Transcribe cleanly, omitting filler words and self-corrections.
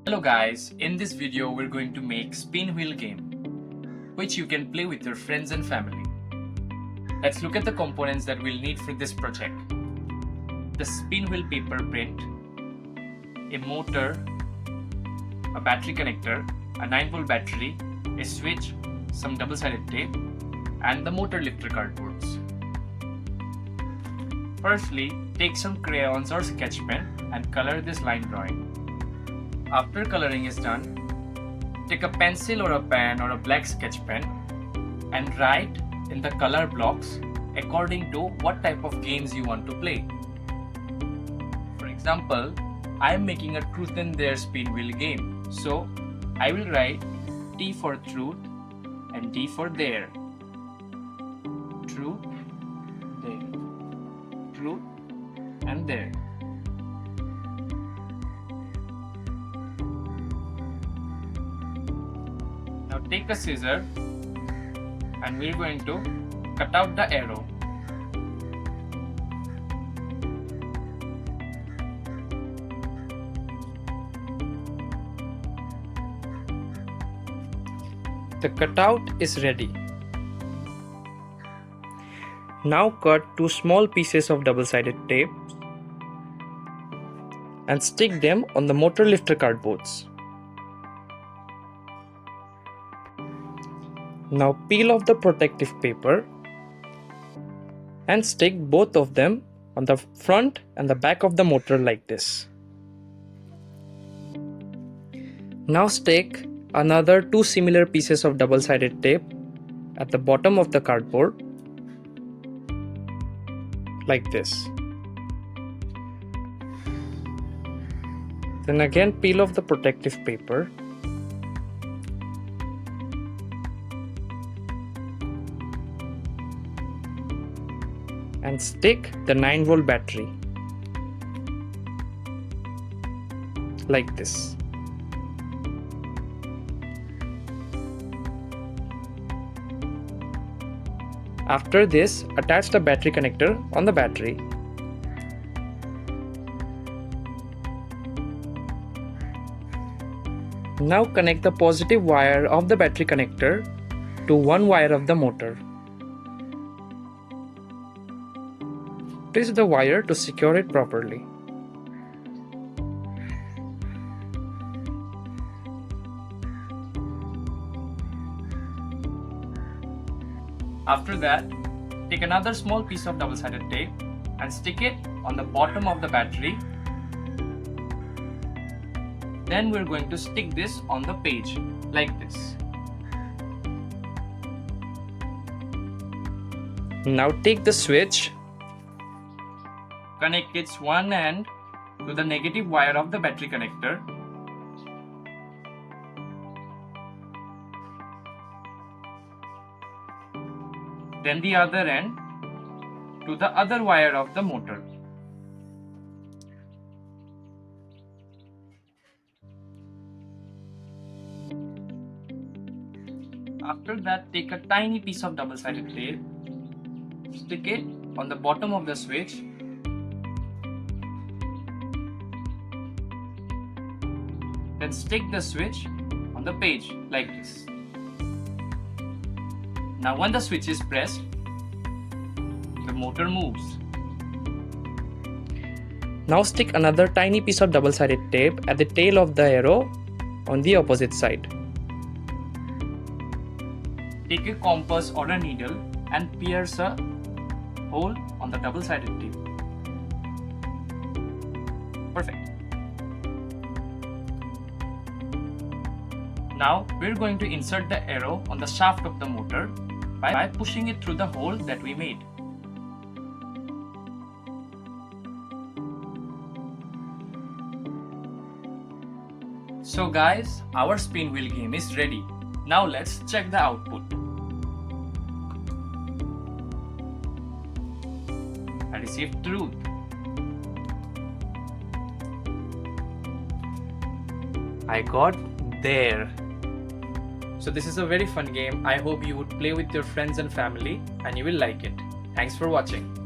Hello guys, in this video we're going to make spin wheel game which you can play with your friends and family. Let's look at the components that we'll need for this project. The spin wheel paper print, a motor, a battery connector, a 9-volt battery, a switch, some double-sided tape, and the motor lifter cardboards. Firstly, take some crayons or sketch pen and color this line drawing. After coloring is done, take a pencil or a pen or a black sketch pen and write in the color blocks according to what type of games you want to play. For example, I am making a truth and dare spin wheel game, so I will write T for truth and D for dare. Truth, dare. Truth and dare. Now take a scissor and we're going to cut out the arrow. The cutout is ready. Now cut two small pieces of double-sided tape and stick them on the motor lifter cardboards. Now peel off the protective paper and stick both of them on the front and the back of the motor like this. Now stick another two similar pieces of double-sided tape at the bottom of the cardboard like this. Then again peel off the protective paper and stick the 9-volt battery like this. After this, attach the battery connector on the battery. Now connect the positive wire of the battery connector to one wire of the motor. Twist the wire to secure it properly. After that, take another small piece of double-sided tape and stick it on the bottom of the battery. Then we're going to stick this on the page like this. Now take the switch, connect its one end to the negative wire of the battery connector. Then the other end to the other wire of the motor. After that, take a tiny piece of double-sided tape, stick it on the bottom of the switch, then stick the switch on the page like this. Now when the switch is pressed, the motor moves. Now stick another tiny piece of double-sided tape at the tail of the arrow on the opposite side. Take a compass or a needle and pierce a hole on the double-sided tape. Perfect. Now we're going to insert the arrow on the shaft of the motor by pushing it through the hole that we made. So guys, our spin wheel game is ready. Now let's check the output. I received truth. I got dare. So this is a very fun game. I hope you would play with your friends and family and you will like it. Thanks for watching.